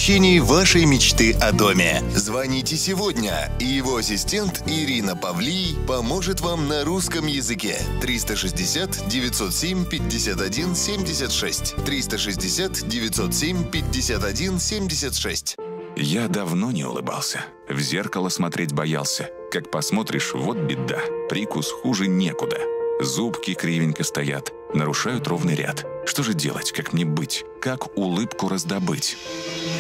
воплощении вашей мечты о доме. Звоните сегодня, и его ассистент Ирина Павлий поможет вам на русском языке. 360 907 51 76. 360 907 51 76. Я давно не улыбался. В зеркало смотреть боялся. Как посмотришь, вот беда. Прикус хуже некуда. Зубки кривенько стоят, нарушают ровный ряд. Что же делать, как мне быть? Как улыбку раздобыть?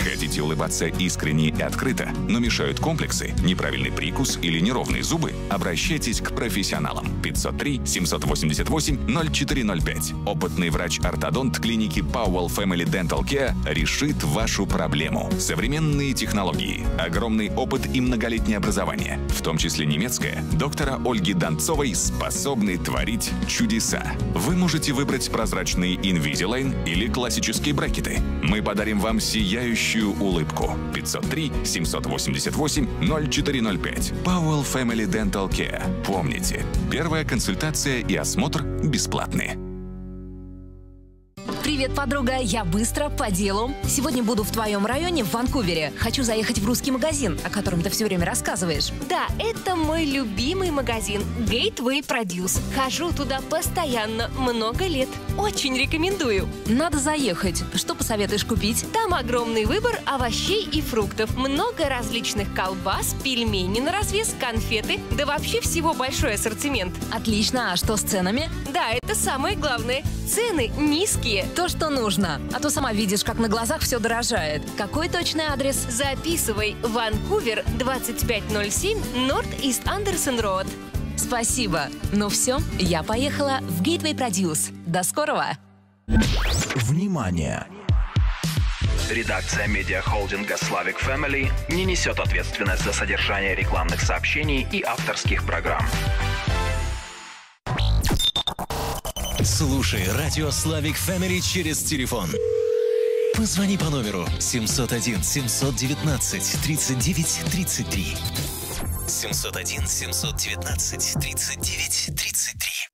Хотите улыбаться искренне и открыто, но мешают комплексы, неправильный прикус или неровные зубы? Обращайтесь к профессионалам. 503-788-0405. Опытный врач-ортодонт клиники Powell Family Dental Care решит вашу проблему. Современные технологии, огромный опыт и многолетнее образование, в том числе немецкое, доктора Ольги Донцовой, способны творить чудеса. Вы можете выбрать прозрачные Invisalign или классические брекеты. Мы подарим вам сияющую улыбку. 503-788-0405. Powell Family Dental Care. Помните, первая консультация и осмотр бесплатны. Привет, подруга, я быстро, по делу. Сегодня буду в твоем районе, в Ванкувере. Хочу заехать в русский магазин, о котором ты все время рассказываешь. Да, это мой любимый магазин Gateway Produce. Хожу туда постоянно, много лет. Очень рекомендую. Надо заехать. Что посоветуешь купить? Там огромный выбор овощей и фруктов. Много различных колбас, пельмени на развес, конфеты. Да вообще всего большой ассортимент. Отлично, а что с ценами? Да, это самое главное. Цены низкие. То, что нужно. А то сама видишь, как на глазах все дорожает. Какой точный адрес? Записывай. Ванкувер, 2507 North East Anderson Road. Спасибо. Ну все, я поехала в Gateway Produce. До скорого. Внимание! Редакция медиахолдинга Slavic Family не несет ответственность за содержание рекламных сообщений и авторских программ. Слушай радио Slavic Family через телефон. Позвони по номеру 701 719 39 33. 701 719 39 33.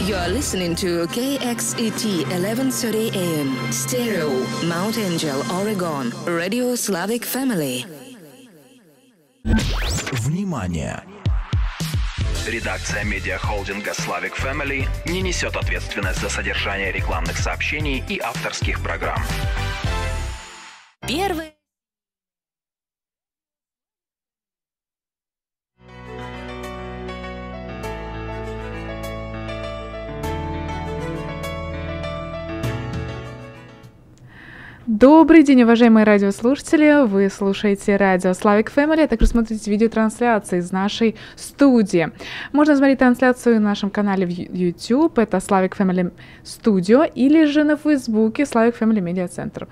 You are listening to KXET 1130 AM, Stereo, Mount Angel, Oregon, Radio Slavic Family. Внимание! Редакция медиахолдинга Slavic Family не несет ответственность за содержание рекламных сообщений и авторских программ. Первый. Добрый день, уважаемые радиослушатели! Вы слушаете радио Slavic Family, а также смотрите видеотрансляции из нашей студии. Можно смотреть трансляцию на нашем канале в YouTube, это Slavic Family Studio, или же на Фейсбуке Slavic Family Media Center.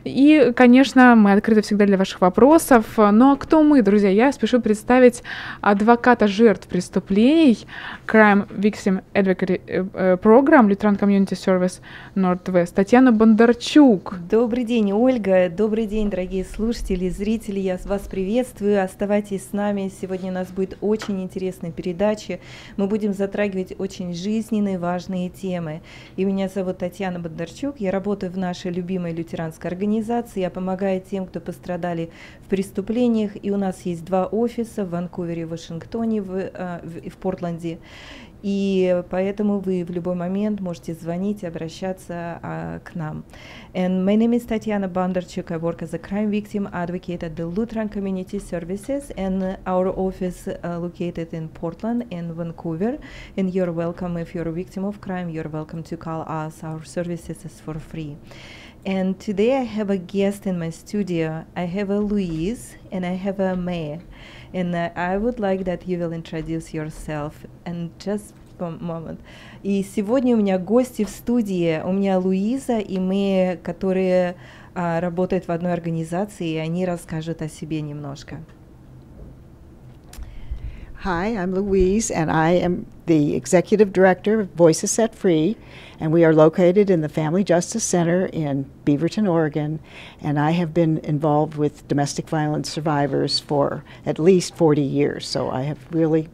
И, конечно, мы открыты всегда для ваших вопросов. Но кто мы, друзья? Я спешу представить адвоката жертв преступлений, Crime Victim Advocacy Program, Lutheran Community Service Northwest, Татьяну Бондарчук. Добрый Добрый день, Ольга. Добрый день, дорогие слушатели, зрители. Я вас приветствую. Оставайтесь с нами. Сегодня у нас будет очень интересная передача. Мы будем затрагивать очень жизненные, важные темы. И меня зовут Татьяна Бондарчук. Я работаю в нашей любимой лютеранской организации. Я помогаю тем, кто пострадали в преступлениях. И у нас есть 2 офиса в Ванкувере, в Вашингтоне и в Портленде. И поэтому вы в любой момент можете звонить и обращаться к нам. And my name is Tatyana Bондарчук. I work as a crime victim advocate at the Lutheran Community Services, and our office located in Portland and Vancouver. And you're welcome, if you're a victim of crime, you're welcome to call us. Our services is for free. And today I have a guest in my studio. I have a Louise and I have a Maeve. And I would like that you will introduce yourself. And just a moment. И сегодня у меня гости в студии. У меня Луиза и Maeve, которые работают в одной организации, и они расскажут о себе немножко. Hi, I'm Louise, and I am the executive director of Voices Set Free, and we are located in the Family Justice Center in Beaverton, Oregon, and I have been involved with domestic violence survivors for at least 40 years, so I have really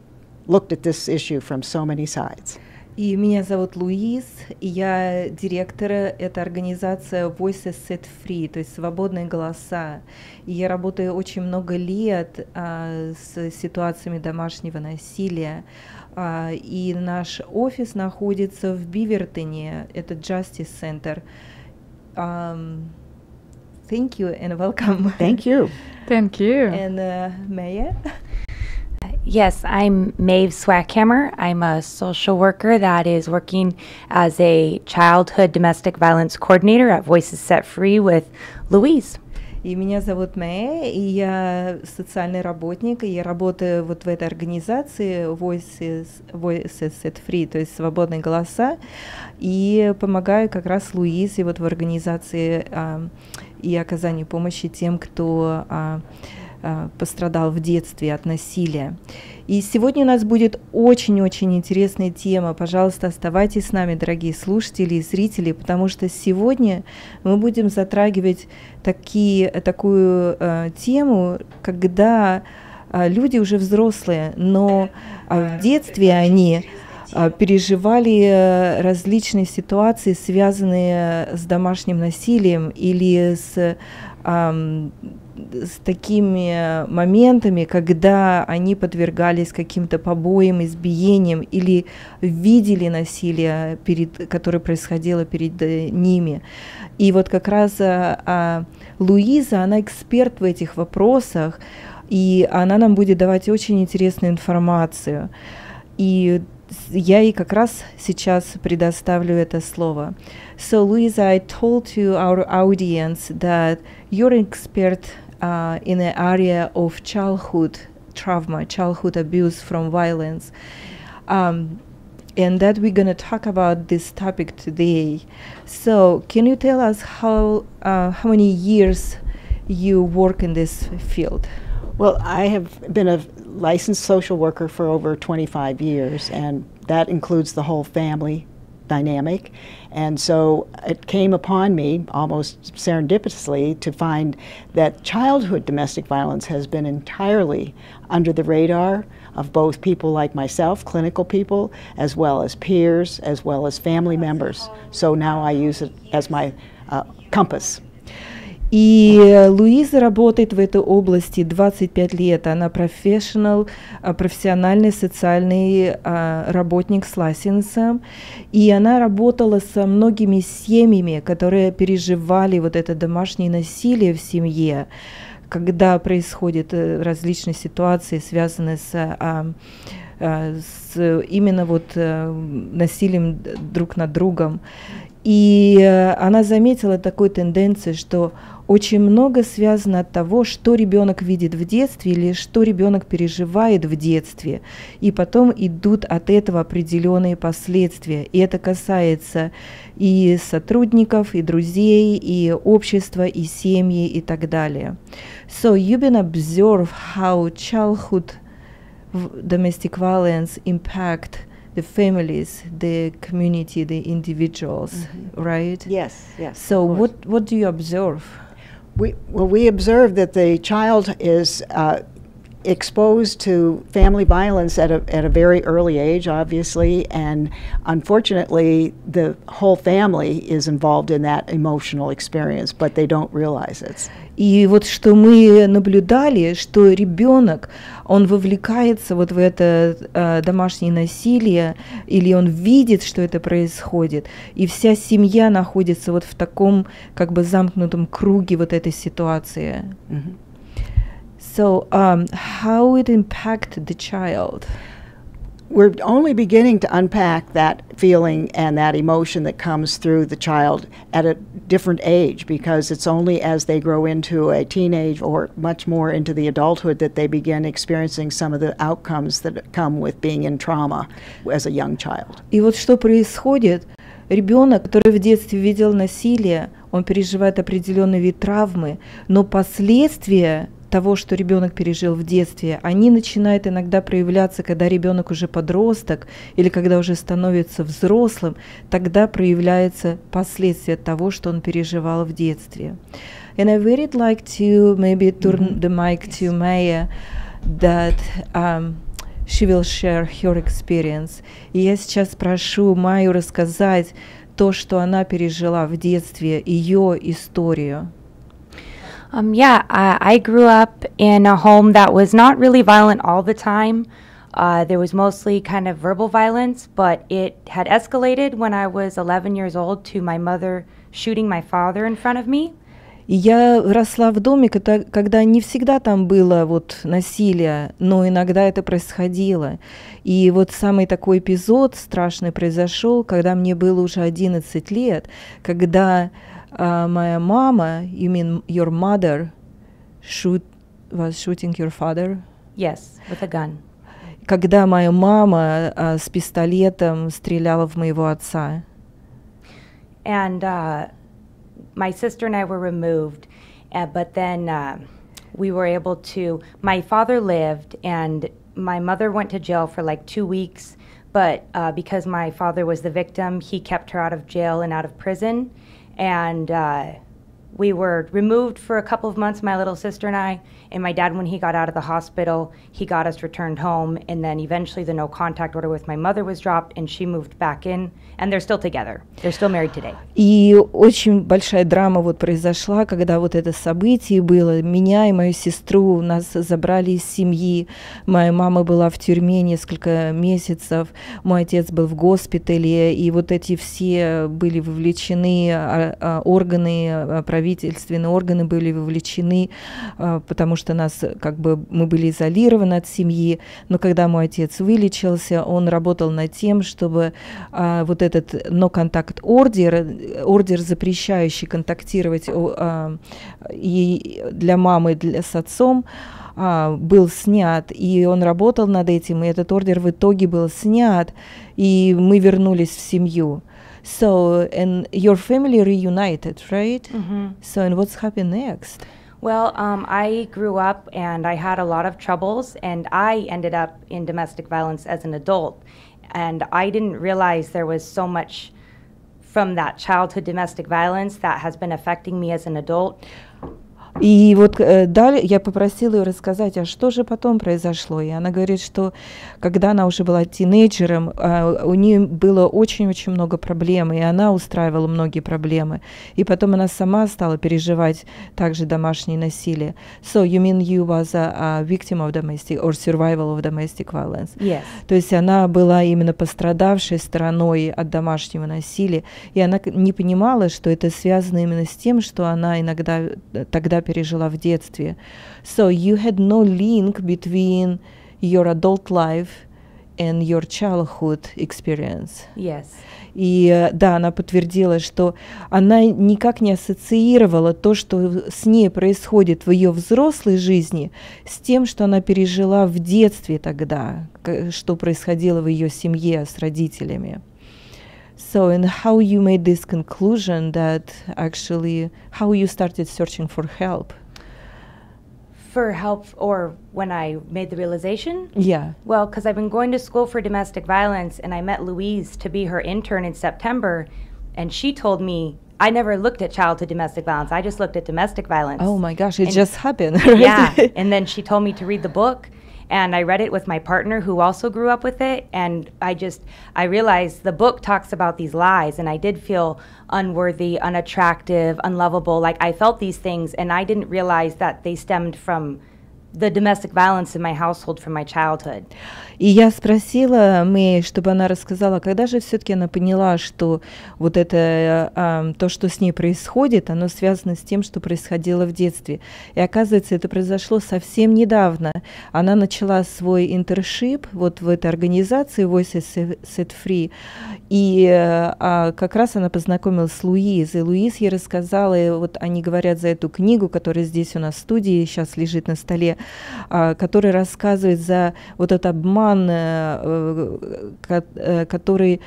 looked at this issue from so many sides. И меня зовут Луиз, и я директор этой организации Voices Set Free, то есть «Свободные Голоса». И я работаю очень много лет с ситуациями домашнего насилия. И наш офис находится в Бивертоне, это Justice Center. Thank you and welcome. Thank you. Thank you. And Maeve? Yes, I'm Maeve Swakhammer. I'm a social worker that is working as a childhood domestic violence coordinator at Voices Set Free with Louise. И меня зовут Maeve, и я социальный работник, и я работаю вот в этой организации Voices Set Free, то есть «Свободные голоса», и помогаю как раз Луизе вот в организации и оказании помощи тем, кто пострадал в детстве от насилия. И сегодня у нас будет очень-очень интересная тема. Пожалуйста, оставайтесь с нами, дорогие слушатели и зрители, потому что сегодня мы будем затрагивать такую тему, когда люди уже взрослые, но в детстве они переживали различные ситуации, связанные с домашним насилием или с такими моментами, когда они подвергались каким-то побоям, избиениям или видели насилие, которое происходило перед ними. И вот как раз Луиза, она эксперт в этих вопросах, и она нам будет давать очень интересную информацию. И я ей как раз сейчас предоставлю это слово. So, Louise, I told to our audience that you're an expert in the area of childhood trauma, childhood abuse from violence, and that we're going to talk about this topic today. So, can you tell us how many years you work in this field? Well, I have been a licensed social worker for over 25 years, and that includes the whole family dynamic. And so it came upon me almost serendipitously to find that childhood domestic violence has been entirely under the radar of both people like myself, clinical people, as well as peers, as well as family members. So now I use it as my compass. И Луиза работает в этой области 25 лет. Она профессиональный социальный работник с лайсенсом. И она работала со многими семьями, которые переживали вот это домашнее насилие в семье, когда происходят различные ситуации, связанные с именно вот насилием друг над другом. И она заметила такую тенденцию, что очень много связано от того, что ребенок видит в детстве или что ребенок переживает в детстве. И потом идут от этого определенные последствия. И это касается и сотрудников, и друзей, и общества, и семьи, и так далее. So you've been observed how childhood domestic violence impact the families, the community, the individuals, right? Yes, yes. So what do you observe? We observe that the child is exposed to family violence at a very early age, obviously, and unfortunately the whole family is involved in that emotional experience, but they don't realize it. И вот что мы наблюдали, что ребенок, он вовлекается вот в это домашнее насилие, или он видит, что это происходит, и вся семья находится вот в таком как бы замкнутом круге вот этой ситуации. So, how it impacted the child? We're only beginning to unpack that feeling and that emotion that comes through the child at a different age, because it's only as they grow into a teenage or much more into the adulthood that they begin experiencing some of the outcomes that come with being in trauma as a young child. И вот что происходит? Ребенок, который в детстве видел насилие, он переживает определенный вид травмы, но последствия того, что ребенок пережил в детстве, они начинают иногда проявляться, когда ребенок уже подросток или когда уже становится взрослым, тогда проявляются последствия того, что он переживал в детстве. And I would like to maybe turn the mic to Maya, that she will share her experience. И я сейчас прошу Майю рассказать то, что она пережила в детстве, ее историю. I grew up in a home that was not really violent all the time. There was mostly kind of verbal violence, but it had escalated when I was 11 years old to my mother shooting my father in front of me. И я росла в доме, когда не всегда там было вот насилие, но иногда это происходило. И вот самый такой эпизод страшный произошел, когда мне было уже 11 лет, когда моя мама, you mean your mother, was shooting your father? Yes, with a gun. Когда моя мама с пистолетом стреляла в моего отца. And my sister and I were removed, but then we were able to, my father lived and my mother went to jail for like 2 weeks, but because my father was the victim, he kept her out of jail and out of prison. And we were removed for a couple of months, my little sister and I, and my dad, when he got out of the hospital, he got us returned home, and then eventually the no contact order with my mother was dropped, and she moved back in, and they're still together. They're still married today. И очень большая драма вот произошла, когда вот это событие было. Меня и мою сестру нас забрали из семьи. Моя мама была в тюрьме несколько месяцев, мой отец был в госпитале, и вот эти все были вовлечены, органы, правительственные органы были вовлечены, потому что нас, как бы, мы были изолированы от семьи. Но когда мой отец вылечился, он работал над тем, чтобы вот этот no-contact ордер, запрещающий контактировать и для мамы, с отцом, был снят, и он работал над этим, и этот ордер в итоге был снят, и мы вернулись в семью. So, and your family reunited, right? So, and what's happened next? Well, I grew up and I had a lot of troubles, and I ended up in domestic violence as an adult. And I didn't realize there was so much from that childhood domestic violence that has been affecting me as an adult. И вот далее я попросила ее рассказать, а что же потом произошло. И она говорит, что когда она уже была тинейджером, у нее было очень-очень много проблем, и она устраивала многие проблемы. И потом она сама стала переживать также домашнее насилие. So you mean you was a victim of domestic or survival of domestic violence? Yes. То есть она была именно пострадавшей стороной от домашнего насилия, и она не понимала, что это связано именно с тем, что она иногда тогда пережила в детстве. So you had no link between your adult life and your childhood experience. Yes. И да, она подтвердила, что она никак не ассоциировала то, что с ней происходит в ее взрослой жизни, с тем, что она пережила в детстве тогда, что происходило в ее семье с родителями. So, and how you made this conclusion that actually, how you started searching for help? For help, or when I made the realization? Yeah. Well, because I've been going to school for domestic violence, and I met Louise to be her intern in September, and she told me, I never looked at childhood domestic violence, I just looked at domestic violence. Oh my gosh, it just happened, right? Yeah, and then she told me to read the book, and I read it with my partner who also grew up with it, and I realized the book talks about these lies, and I did feel unworthy, unattractive, unlovable, like I felt these things, and I didn't realize that they stemmed from the domestic violence in my household from my childhood. И я спросила Мэй, чтобы она рассказала, когда же все-таки она поняла, что вот это то, что с ней происходит, оно связано с тем, что происходило в детстве. И оказывается, это произошло совсем недавно. Она начала свой интершип вот в этой организации Voices Set Free, и как раз она познакомилась с Луиз, и Луиз ей рассказала, и вот они говорят за эту книгу, которая здесь у нас в студии сейчас лежит на столе, который рассказывает за вот этот обман, который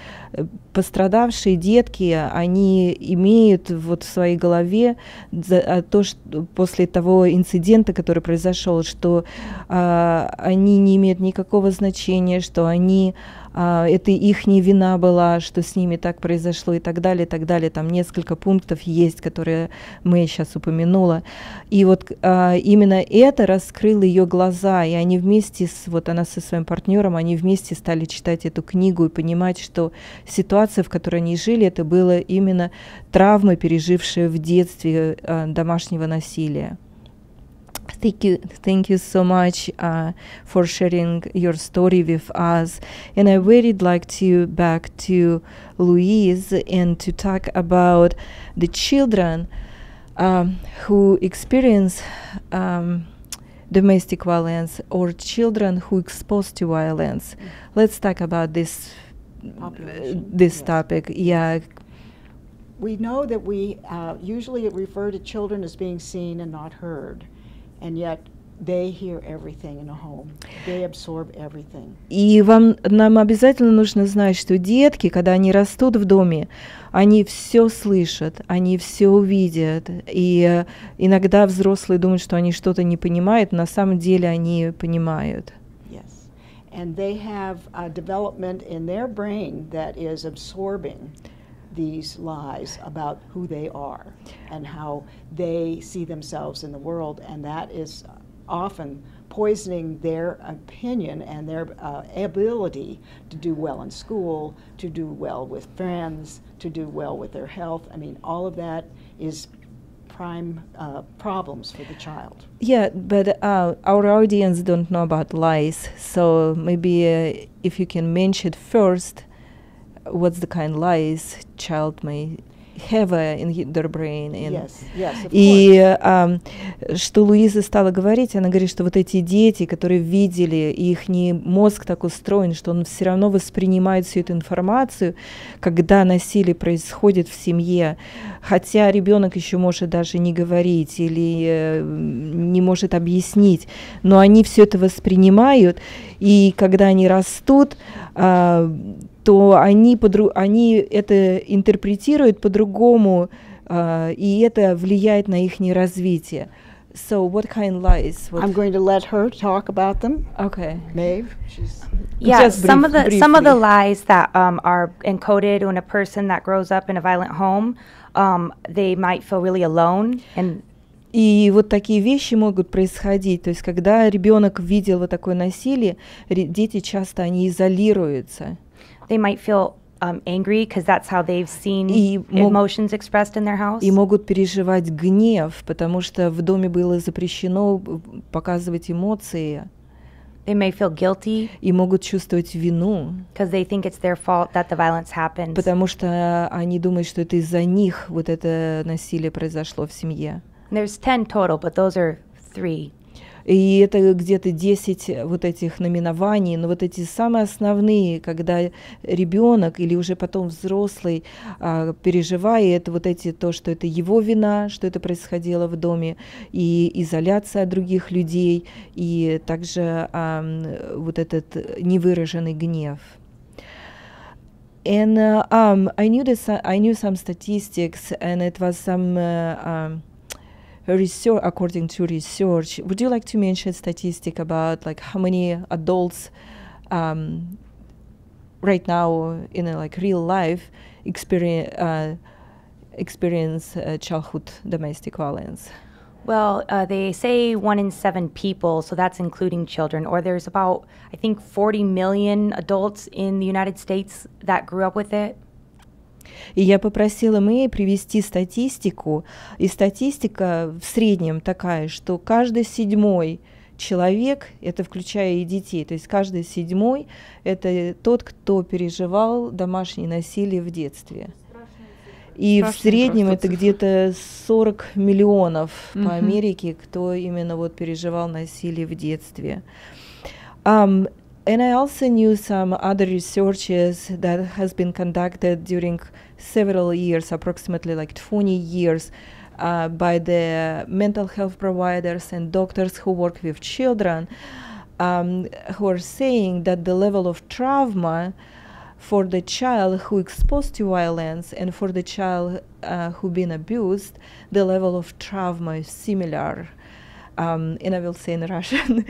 пострадавшие детки, они имеют вот в своей голове то, что после того инцидента, который произошел, что они не имеют никакого значения, что они это их не вина была, что с ними так произошло и так далее, и так далее. Там несколько пунктов есть, которые Мэй сейчас упомянула. И вот именно это раскрыло ее глаза, и они вместе, она со своим партнером, они вместе стали читать эту книгу и понимать, что ситуация, в которой они жили, это было именно травмы, пережившие в детстве домашнего насилия. Thank you so much for sharing your story with us. And I would like to back to Louise and to talk about the children who experience domestic violence or children who exposed to violence. Let's talk about this topic. Yeah. We know that we usually refer to children as being seen and not heard. And yet they hear everything in a home. They absorb everything. И нам обязательно нужно знать, что детки, когда они растут в доме, они все слышат, они все увидят. И иногда взрослые думают, что они что-то не понимают, на самом деле они понимают. Yes. And they have a development in their brain that is absorbing these lies about who they are and how they see themselves in the world, and that is often poisoning their opinion and their ability to do well in school, to do well with friends, to do well with their health. I mean, all of that is prime problems for the child. Yeah, but our audience don't know about lies, so maybe if you can mention first what's the kind of lies child may have in their brain. Yes, of course. И что Луиза стала говорить, она говорит, что вот эти дети, которые видели, их мозг так устроен, что он все равно воспринимает всю эту информацию, когда насилие происходит в семье, хотя ребенок еще может даже не говорить или не может объяснить, но они все это воспринимают, и когда они растут, то они это интерпретируют по-другому, и это влияет на их развитие. So what kind of lies? I'm going to let her talk about them. Okay. Maeve? Yeah, some of the lies that are encoded in a person that grows up in a violent home, they might feel really alone and И вот такие вещи могут происходить. То есть, когда ребенок видел вот такое насилие, дети часто они изолируются. They might feel angry because that's how they've seen emotions expressed in their house. И могут переживать гнев, потому что в доме было запрещено показывать эмоции. They may feel guilty. И могут чувствовать вину. Because they think it's their fault that the violence happened. Потому что они думают, что это из-за них вот это насилие произошло в семье. There's 10 total, but those are 3. И это где-то 10 вот этих наименований, но вот эти самые основные, когда ребенок или уже потом взрослый переживает вот эти то, что это его вина, что это происходило в доме, и изоляция от других людей, и также вот этот невыраженный гнев. And I knew some statistics, and it was some according to research, would you like to mention statistic about like how many adults right now in like real life experience childhood domestic violence? Well, they say 1 in 7 people, so that's including children, or there's about, I think, 40 million adults in the United States that grew up with it. И я попросила Мэй привести статистику, и статистика в среднем такая, что каждый 7-й человек, это включая и детей, то есть каждый 7-й это тот, кто переживал домашнее насилие в детстве. И в среднем это где-то 40 миллионов по Америке, кто именно вот переживал насилие в детстве. And I also knew some other researches that has been conducted during several years, approximately like 20 years, by the mental health providers and doctors who work with children, who are saying that the level of trauma for the child who exposed to violence and for the child who been abused, the level of trauma is similar. And I will say in Russian.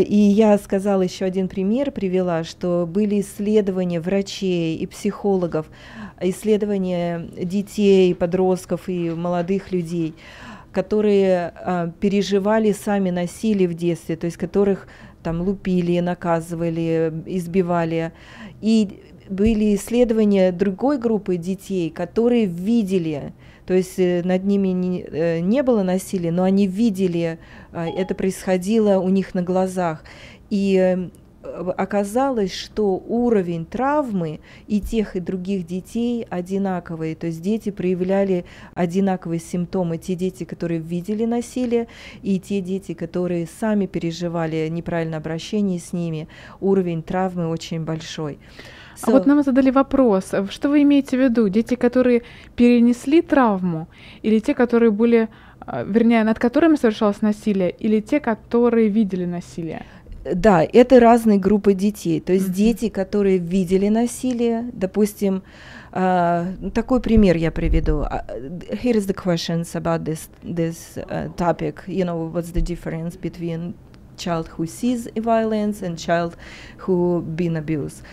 И я сказала еще один пример, привела, что были исследования врачей и психологов, исследования детей, подростков и молодых людей, которые переживали сами насилие в детстве, то есть которых там лупили, наказывали, избивали. И были исследования другой группы детей, которые видели, то есть над ними не было насилия, но они видели, это происходило у них на глазах. И оказалось, что уровень травмы и тех, и других детей одинаковый. То есть дети проявляли одинаковые симптомы. Те дети, которые видели насилие, и те дети, которые сами переживали неправильное обращение с ними, уровень травмы очень большой. А вот нам задали вопрос, что вы имеете в виду? Дети, которые перенесли травму, или те, которые были, вернее, над которыми совершалось насилие, или те, которые видели насилие? Да, это разные группы детей. То есть дети, которые видели насилие, допустим, такой пример я приведу. Here is the questions about this topic. You know, what's the difference between child who sees violence and child who been abused?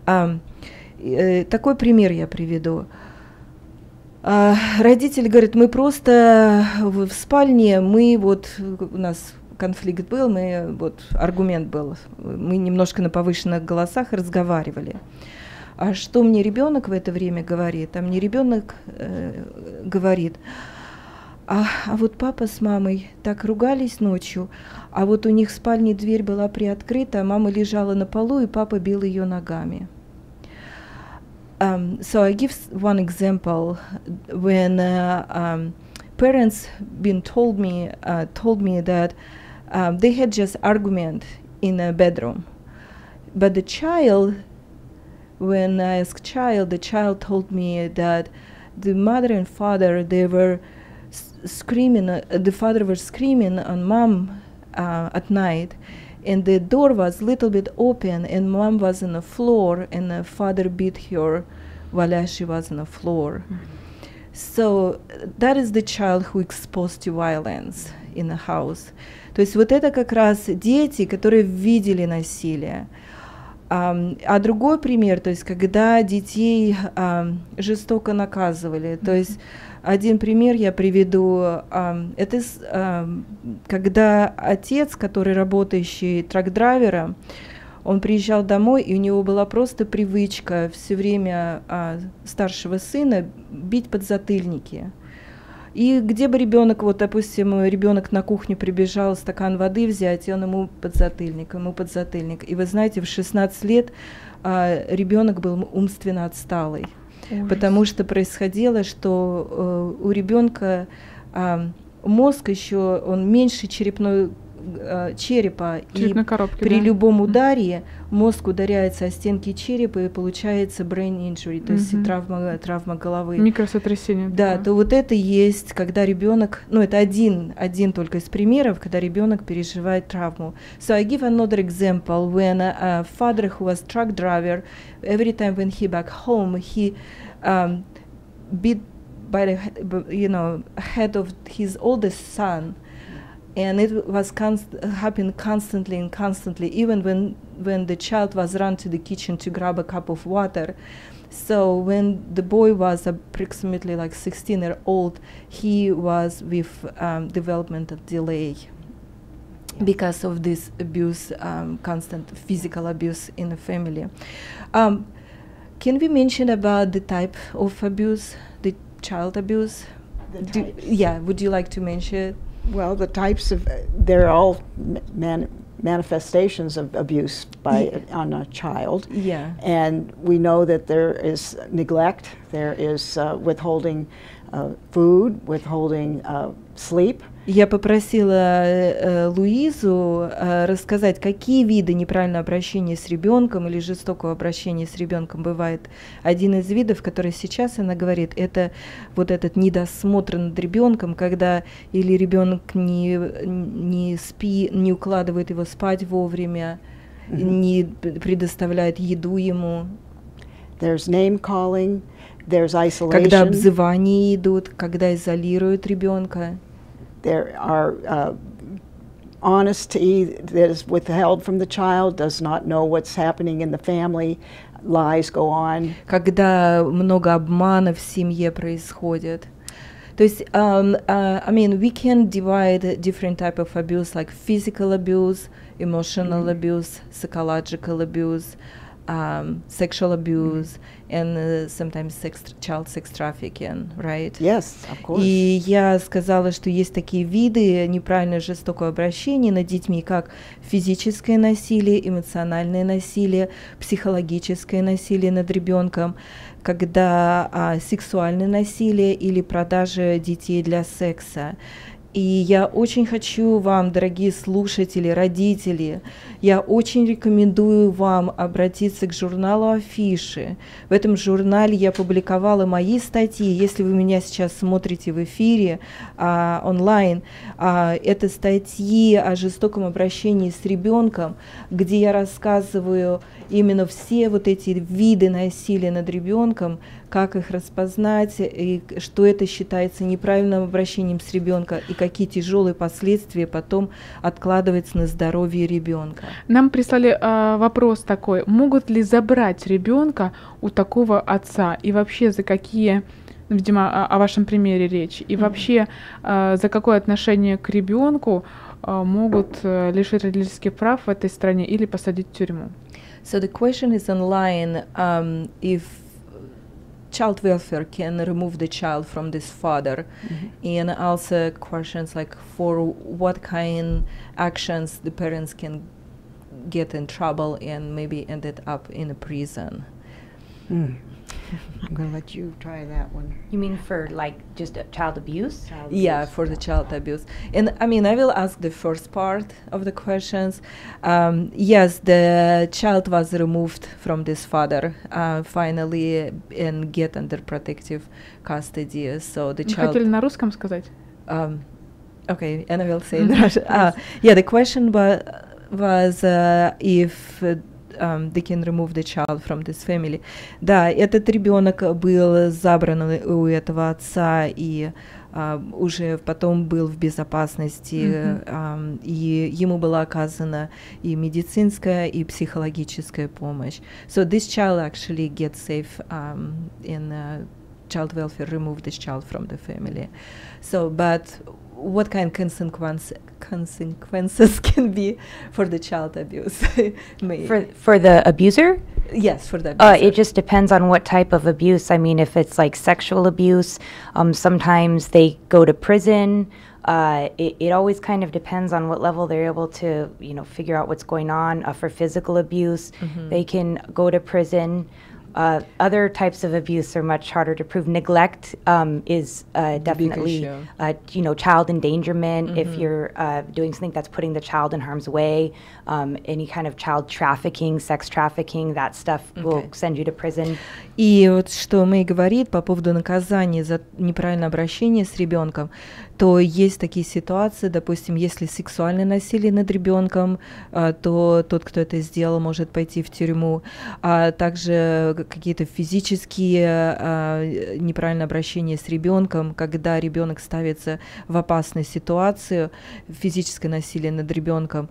Такой пример я приведу. Родитель говорит, мы просто в спальне, мы вот, у нас конфликт был, аргумент был, мы немножко на повышенных голосах разговаривали. А что мне ребенок в это время говорит? А мне ребенок говорит, а вот папа с мамой так ругались ночью, а вот у них в спальне дверь была приоткрыта, а мама лежала на полу, и папа бил ее ногами. So I give one example when parents told me that they had just argument in a bedroom, but the child, when I asked the child told me that the mother and father, they were screaming. The father was screaming on mom at night, and the door was a little bit open, and mom was on the floor, and the father beat her while she was on the floor. So that is the child who exposed to violence in the house. То есть вот это как раз дети, которые видели насилие. А другой пример, то есть когда детей жестоко наказывали, то есть один пример я приведу, это когда отец, который работающий трак-драйвером, он приезжал домой, и у него была просто привычка все время старшего сына бить подзатыльники. И где бы ребенок, вот, допустим, ребенок на кухню прибежал стакан воды взять, и он ему подзатыльник. И вы знаете, в 16 лет ребенок был умственно отсталый. Ужас. Потому что происходило, что у ребенка мозг еще, он меньше черепа, и при любом ударе мозг ударяется о стенки черепа, и получается brain injury, то есть травма головы. Микросотрясение. Да, то вот это есть, когда ребенок, это один только из примеров, когда ребенок переживает травму. So I give another example when a father who was truck driver, every time when he back home, he beat by the head of his oldest son, and it was happened constantly and constantly, even when the child was run to the kitchen to grab a cup of water. So when the boy was approximately like 16-year-old, he was with developmental delay because of this abuse, constant physical abuse in the family. Can we mention about the type of abuse, the child abuse? Yeah, would you like to mention it? Well, the types of, they're all manifestations of abuse by on a child. Yeah. And we know that there is neglect, there is withholding food, withholding sleep. Я попросила Луизу рассказать, какие виды неправильного обращения с ребенком или жестокого обращения с ребенком бывает. Один из видов, который сейчас она говорит, это вот этот недосмотр над ребенком, когда или ребенок не укладывает его спать вовремя, не предоставляет еду ему. There's name calling, there's isolation. Когда обзывания идут, когда изолируют ребенка. There are honesty that is withheld from the child, does not know what's happening in the family, lies go on. Когда много обмана в семье происходит. То есть, I mean, we can divide different type of abuse, like physical abuse, emotional abuse, psychological abuse, sexual abuse, and sometimes child sex trafficking, right? Yes, of course. И я сказала, что есть такие виды неправильного жестокого обращения над детьми, как физическое насилие, эмоциональное насилие, психологическое насилие над ребенком, когда сексуальное насилие или продажа детей для секса. И я очень хочу вам, дорогие слушатели, родители, я очень рекомендую вам обратиться к журналу «Афиши». В этом журнале я публиковала мои статьи. Если вы меня сейчас смотрите в эфире онлайн, это статьи о жестоком обращении с ребенком, где я рассказываю именно все вот эти виды насилия над ребенком, как их распознать, и что это считается неправильным обращением с ребенком, и какие тяжелые последствия потом откладываются на здоровье ребенка. Нам прислали вопрос такой: могут ли забрать ребенка у такого отца, и вообще за какие, видимо, о вашем примере речь, и вообще за какое отношение к ребенку могут лишить родительских прав в этой стране или посадить в тюрьму? So the question is online, if child welfare can remove the child from this father, and also questions like for what kind actions the parents can get in trouble and maybe ended up in a prison. I'm going to let you try that one. You mean for like just child abuse? Yeah, for the child abuse. And I mean, I will ask the first part of the questions. Yes, the child was removed from this father finally and get under protective custody. So the child. Хотели на русском сказать? Okay, and I will say in Russian. Yeah, the question was if they can remove the child from this family. Да, этот ребенок был забран у этого отца и уже потом был в безопасности, и ему была оказана и медицинская, и психологическая помощь. So this child actually gets safe in child welfare, remove this child from the family. So, but what kind of consequences can be for the child abuse? For the abuser? Yes, for the abuser. It just depends on what type of abuse. I mean, if it's like sexual abuse, sometimes they go to prison. It always kind of depends on what level they're able to, figure out what's going on. For physical abuse, they can go to prison. Other types of abuse are much harder to prove. Neglect is definitely, child endangerment. If you're doing something that's putting the child in harm's way, any kind of child trafficking, sex trafficking, that stuff will send you to prison. И вот что Мэй говорит по поводу наказания за неправильное обращение с ребенком. то есть такие ситуации, допустим, если сексуальное насилие над ребенком, то тот, кто это сделал, может пойти в тюрьму, а также какие-то физические неправильное обращение с ребенком, когда ребенок ставится в опасную ситуацию, физическое насилие над ребенком,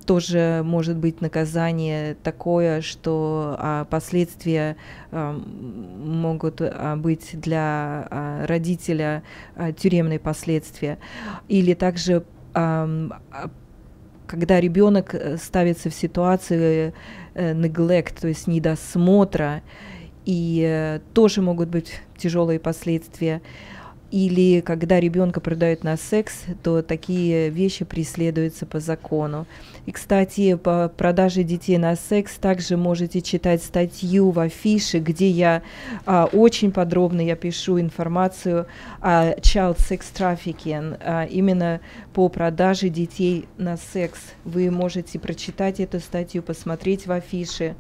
тоже может быть наказание такое, что последствия могут быть для родителя тюремные последствия. Или также, когда ребенок ставится в ситуацию neglect, то есть недосмотра, и тоже могут быть тяжелые последствия. Или когда ребенка продают на секс, то такие вещи преследуются по закону. И, кстати, по продаже детей на секс также можете читать статью в афише, где я очень подробно пишу информацию о child sex trafficking, именно по продаже детей на секс. Вы можете прочитать эту статью, посмотреть в афише.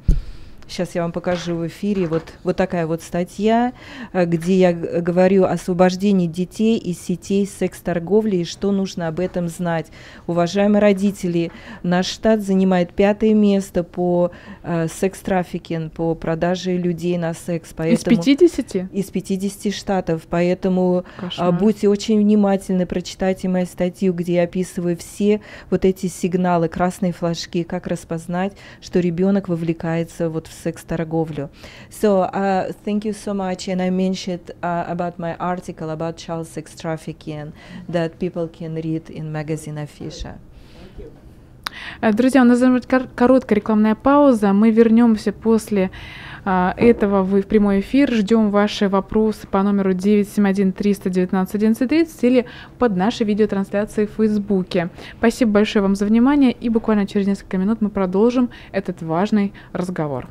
Сейчас я вам покажу в эфире вот такая вот статья, где я говорю о освобождении детей из сетей секс-торговли и что нужно об этом знать. Уважаемые родители, наш штат занимает 5-е место по секс-трафикинг, по продаже людей на секс. Поэтому, из 50? Из 50 штатов. Поэтому Кошмар. Будьте очень внимательны, прочитайте мою статью, где я описываю все вот эти сигналы, красные флажки, как распознать, что ребенок вовлекается вот в секс-торговлю. So, thank you so much. And I mentioned about my article about child sex trafficking that people can read in magazine Afisha. Друзья, у нас будет короткая рекламная пауза. Мы вернемся после этого в прямой эфир. Ждем ваши вопросы по номеру 971-319-1130 или под нашей видеотрансляцией в Фейсбуке. Спасибо большое вам за внимание, и буквально через несколько минут мы продолжим этот важный разговор.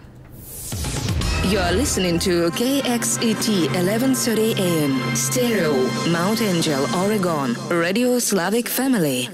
You are listening to KXET 1130 AM, Stereo, Mount Angel, Oregon, Radio Slavic Family.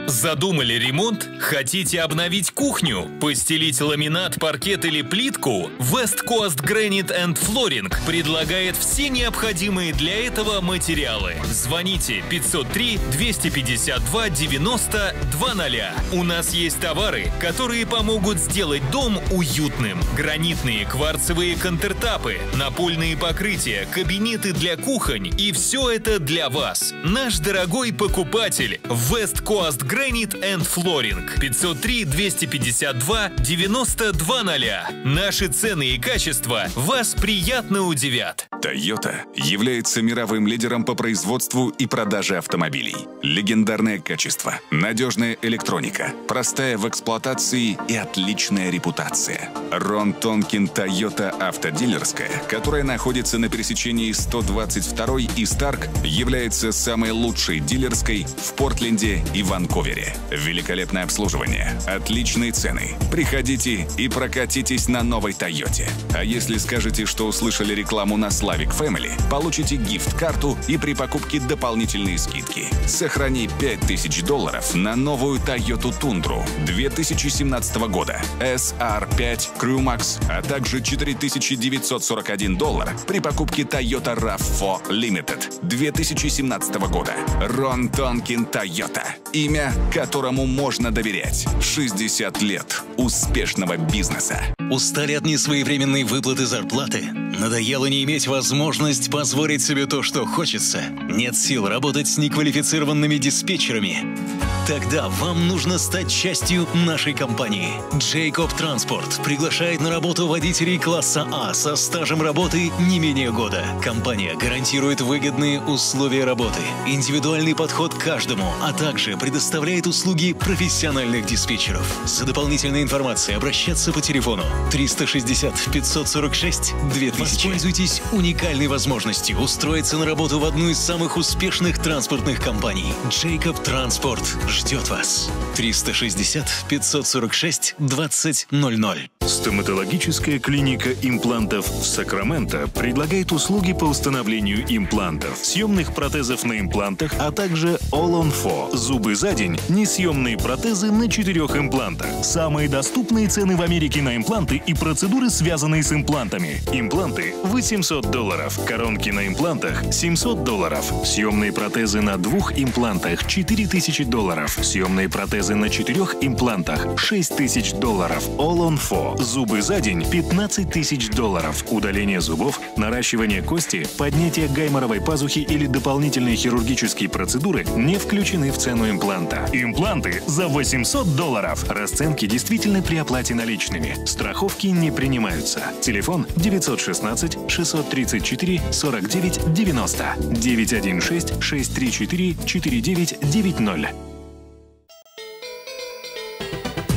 Задумали ремонт? Хотите обновить кухню? Постелить ламинат, паркет или плитку? West Coast Granite and Flooring предлагает все необходимые для этого материалы. Звоните 503-252-90-20. У нас есть товары, которые помогут сделать дом уютным. Гранитные кварцевые контртапы, напольные покрытия, кабинеты для кухонь, и все это для вас. Наш дорогой покупатель West Coast Granite and Flooring. 503-252-90-20. Наши цены и качество вас приятно удивят. Toyota является мировым лидером по производству и продаже автомобилей. Легендарное качество, надежная электроника, простая в эксплуатации и отличная репутация. Рон Тонкин Toyota автодилерская, которая находится на пересечении 122 и Старк, является самой лучшей дилерской в Портленде и Ванкувере. Великолепное обслуживание, отличные цены. Приходите и прокатитесь на новой Тойоте. А если скажете, что услышали рекламу на Slavic Family, получите гифт-карту и при покупке дополнительные скидки. Сохрани $5000 на новую Toyota Tundra 2017 года, SR5 Crewmax, а также $4941 при покупке Toyota RAV4 Limited 2017 года. Рон Тонкин Toyota. Имя, которому можно доверять. 60 лет успешного бизнеса. Устали от несвоевременной выплаты зарплаты? Надоело не иметь возможность позволить себе то, что хочется? Нет сил работать с неквалифицированными диспетчерами? Тогда вам нужно стать частью нашей компании. Jacob Transport приглашает на работу водителей класса А со стажем работы не менее года. Компания гарантирует выгодные условия работы, индивидуальный подход к каждому, а также предоставляет услуги профессиональных диспетчеров. За дополнительной информацией обращаться по телефону 360 546 2000. Воспользуйтесь уникальной возможностью устроиться на работу в одну из самых успешных транспортных компаний. Jacob Transport ждет вас. 360 546 2000. Стоматологическая клиника имплантов в Сакраменто предлагает услуги по установлению имплантов, съемных протезов на имплантах, а также All-on-4 – зубы за день, несъемные протезы на 4 имплантах. Самые доступные цены в Америке на импланты и процедуры, связанные с имплантами. Импланты – $800, коронки на имплантах – $700, съемные протезы на 2 имплантах – $4000, съемные протезы на 4 имплантах – $6000, All-on-4 – зубы за день – $15 000, удаление зубов, наращивание кости, поднятие гайморовой пазухи или дополнительные хирургические процедуры не включены в цену импланта. Импланты за $800. Расценки действительны при оплате наличными. Страховки не принимаются. Телефон 916 634 49 90 916 634 4990.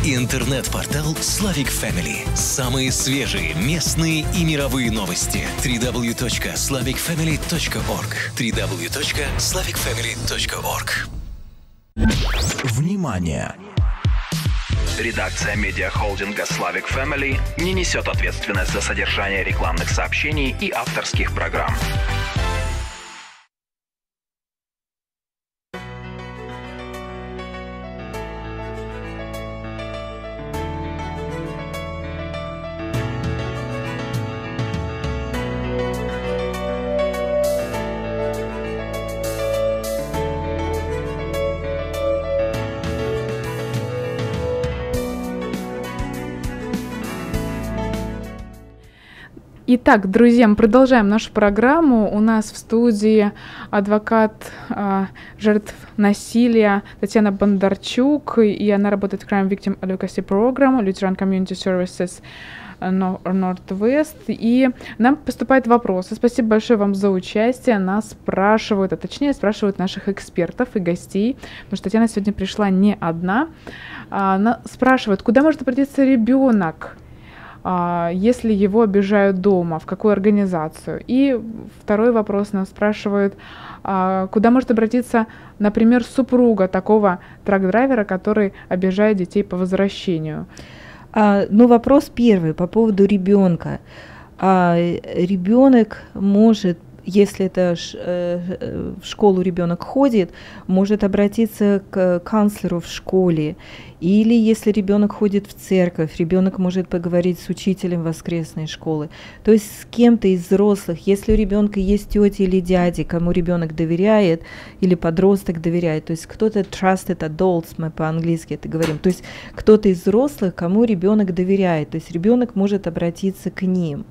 Интернет-портал Slavic Family. Самые свежие местные и мировые новости. www.slavicfamily.org www.slavicfamily.org. Внимание! Редакция медиахолдинга Slavic Family не несет ответственность за содержание рекламных сообщений и авторских программ. Итак, друзья, мы продолжаем нашу программу. У нас в студии адвокат жертв насилия Татьяна Бондарчук, и она работает в Crime Victim Advocacy Program, Lutheran Community Services Northwest. И нам поступают вопросы. Спасибо большое вам за участие. Нас спрашивают, а точнее спрашивают наших экспертов и гостей, потому что Татьяна сегодня пришла не одна. Она спрашивает, куда может обратиться ребенок, если его обижают дома, в какую организацию. И второй вопрос нас спрашивают, куда может обратиться, например, супруга такого трак-драйвера, который обижает детей по возвращению. Ну, вопрос первый по поводу ребенка. Ребенок может, если это в школу ребенок ходит, может обратиться к канцлеру в школе. Или если ребенок ходит в церковь, ребенок может поговорить с учителем воскресной школы. То есть с кем-то из взрослых. Если у ребенка есть тетя или дядя, кому ребенок доверяет, или подросток доверяет, то есть кто-то trusted adults, мы по-английски это говорим, то есть кто-то из взрослых, кому ребенок доверяет. То есть ребенок может обратиться к ним,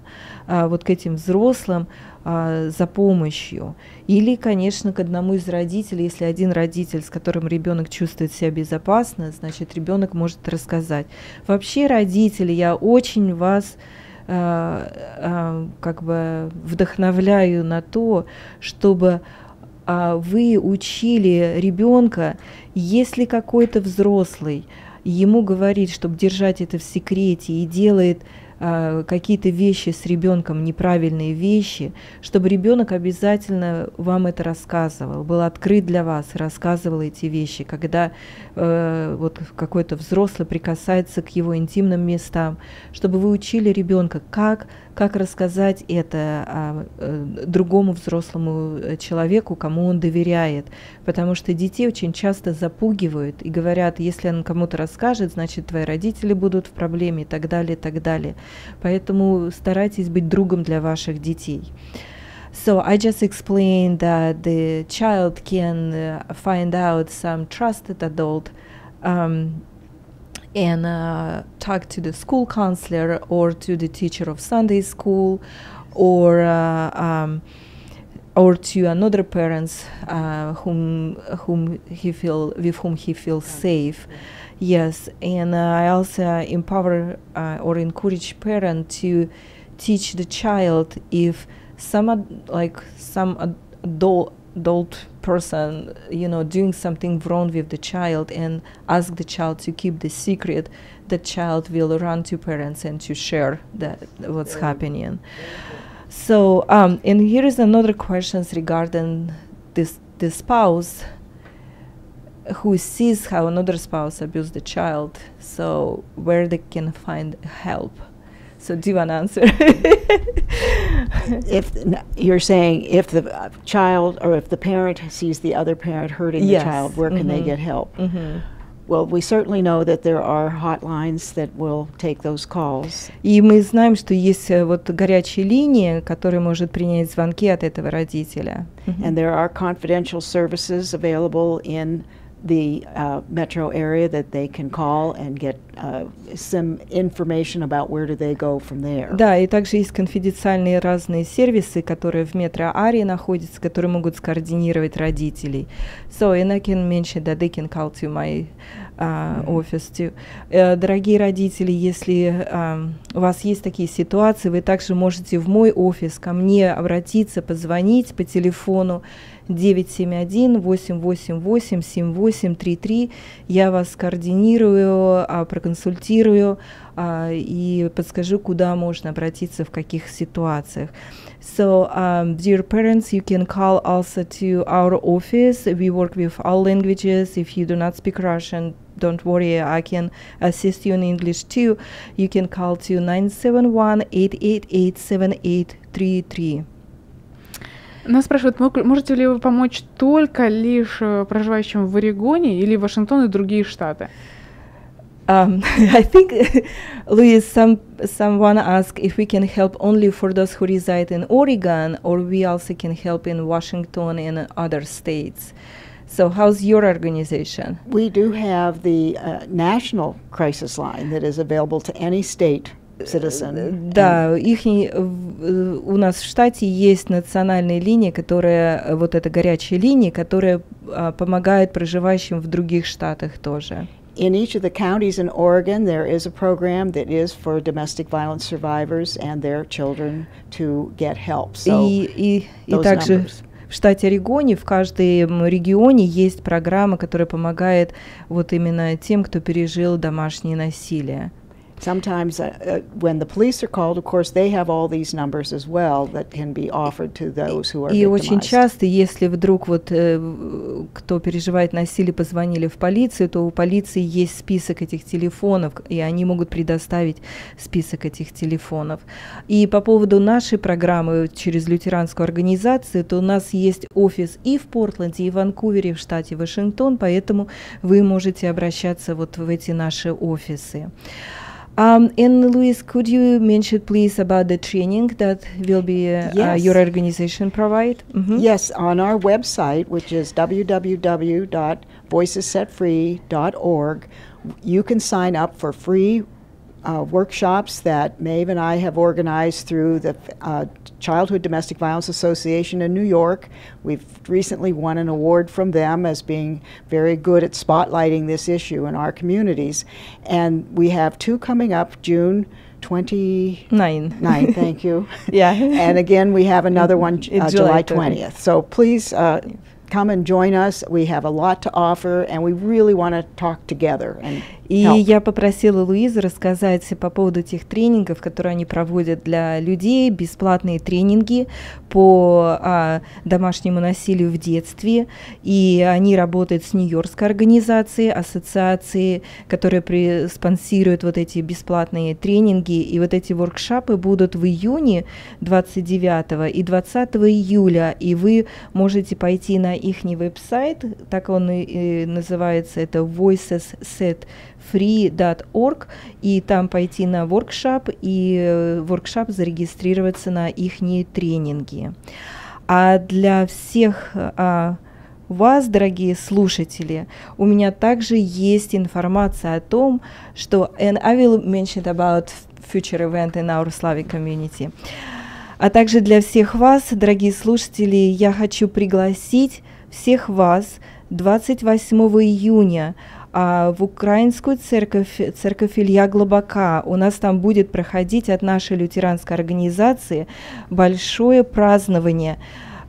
вот к этим взрослым, за помощью. Или, конечно, к одному из родителей, если один родитель, с которым ребенок чувствует себя безопасно, значит, ребенок может рассказать. Вообще, родители, я очень вас как бы вдохновляю на то, чтобы вы учили ребенка, если какой-то взрослый ему говорит, чтобы держать это в секрете, и делает какие-то вещи с ребенком, неправильные вещи, чтобы ребенок обязательно вам это рассказывал, был открыт для вас, рассказывал эти вещи, когда вот какой-то взрослый прикасается к его интимным местам, чтобы вы учили ребенка, как рассказать это другому взрослому человеку, кому он доверяет, потому что детей очень часто запугивают и говорят, если он кому-то расскажет, значит, твои родители будут в проблеме и так далее, и так далее. Поэтому старайтесь быть другом для ваших детей. So I just explained that the child can find out some trusted adult and talk to the school counselor or to the teacher of Sunday school or to another parents with whom he feels safe. Yes, and I also empower or encourage parents to teach the child if some adult person, doing something wrong with the child, and ask the child to keep the secret, the child will run to parents and to share what's happening. So, and here is another question regarding the spouse. who sees how another spouse abused the child, so where they can find help. So do you want to answer? If you're saying if the child or if the parent sees the other parent hurting the child, where can they get help? Well, we certainly know that there are hotlines that will take those calls. И мы знаем, что есть вот горячая линия, которая может принять звонки от этого родителя. And there are confidential services available in the metro area that they can call and get some information about where do they go from there. Да, и также есть конфиденциальные разные сервисы, которые в метро-арии находятся, которые могут скоординировать родителей. So, and I can mention that they can call to my office too. Дорогие родители, если у вас есть такие ситуации, вы также можете в мой офис ко мне обратиться, позвонить по телефону 971-888-7833. Я вас координирую, проконсультирую и подскажу, куда можно обратиться, в каких ситуациях. So, dear parents, you can call also to our office. We work with all languages. If you do not speak Russian, don't worry, I can assist you in English too. You can call to 971-888-7833. Нас спрашивают, можете ли вы помочь только лишь проживающим в Орегоне или Вашингтон и другие штаты? I think, Louise, someone asked if we can help only for those who reside in Oregon, or we also can help in Washington and other states. So how's your organization? We do have the national crisis line that is available to any state citizen. Да, у нас в штате есть национальная линия, которая, вот эта горячая линия, которая помогает проживающим в других штатах тоже. In each of the counties in Oregon, there is a program that is for domestic violence survivors and their children to get help. So и также в штате Орегоне, в каждом регионе есть программа, которая помогает вот именно тем, кто пережил домашнее насилие. Sometimes when the police are called, of course, they have all these numbers as well that can be offered to those who are victimized. И очень часто, если вдруг вот кто переживает насилие, позвонили в полицию, то у полиции есть список этих телефонов, и они могут предоставить список этих телефонов. И по поводу нашей программы через лютеранскую организацию, то у нас есть офис и в Портленде, и в Ванкувере, в штате Вашингтон, поэтому вы можете обращаться вот в эти наши офисы. And Louise, could you mention please about the training that will be your organization provide? Yes, on our website, which is www.voicessetfree.org, you can sign up for free workshops that Maeve and I have organized through the Childhood Domestic Violence Association in New York. We've recently won an award from them as being very good at spotlighting this issue in our communities. And we have two coming up, June 29, thank you. Yeah. And again, we have another one July 20th. So please come and join us. We have a lot to offer, and we really want to talk together and И я попросила Луизу рассказать по поводу тех тренингов, которые они проводят для людей, бесплатные тренинги по домашнему насилию в детстве. И они работают с Нью-Йоркской организацией, ассоциацией, которая спонсирует вот эти бесплатные тренинги. И вот эти воркшопы будут в июне 29 и 20 июля. И вы можете пойти на их веб-сайт, так он и называется, это voicessetfree.org, и там пойти на воркшоп, и воркшоп зарегистрироваться на их тренинги. А для всех вас, дорогие слушатели, у меня также есть информация о том, что, and I will mention about future event in our Slavic community. А также для всех вас, дорогие слушатели, я хочу пригласить всех вас 28 июня в украинскую церковь Илья Глубока. У нас там будет проходить от нашей лютеранской организации большое празднование